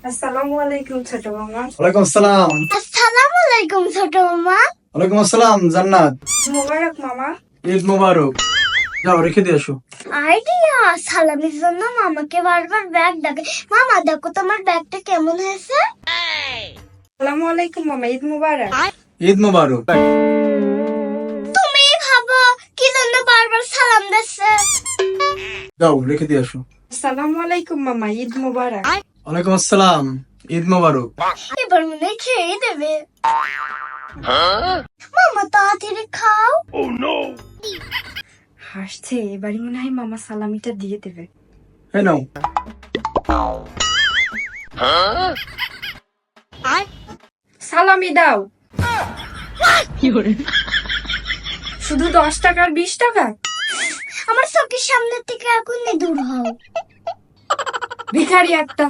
আসসালামু আলাইকুম ছোট মামা। ওয়ালাইকুম আসসালাম। আসসালামু আলাইকুম ছোট মামা। ওয়ালাইকুম আসসালাম জান্নাত। মোবারক মামা। ঈদ মোবারক। যাও রেখে দিয়ে আসো। আইডিয়া, সালামির জন্য মামাকে বারবার ব্যাগ ডাকে। মামা দেখো তোমার ব্যাগটা কেমন হয়েছে। আসসালামু আলাইকুম মামা, ঈদ মুবারক। ঈদ মোবারক। তুমি ভাবো কি জন্য বারবার সালাম দিচ্ছে। যাও রেখে দিয়ে আসো। আসসালামু আলাইকুম মামা, ঈদ মুবারক। ওয়ালাইকুম আসসালাম। ঈদ মোবারক। এবার মনে হয় খেয়ে দেবে। মামা তাড়াতাড়ি খাও। হাসছে, এবারই মনে হয় মামা সালামিটা দিয়ে দেবে। এই নাও। সালামি দাও। শুধু 10 টাকা আর 20 টাকা? আমার চোখের সামনে থেকে এখন দূর হও। ভিখারি একটা।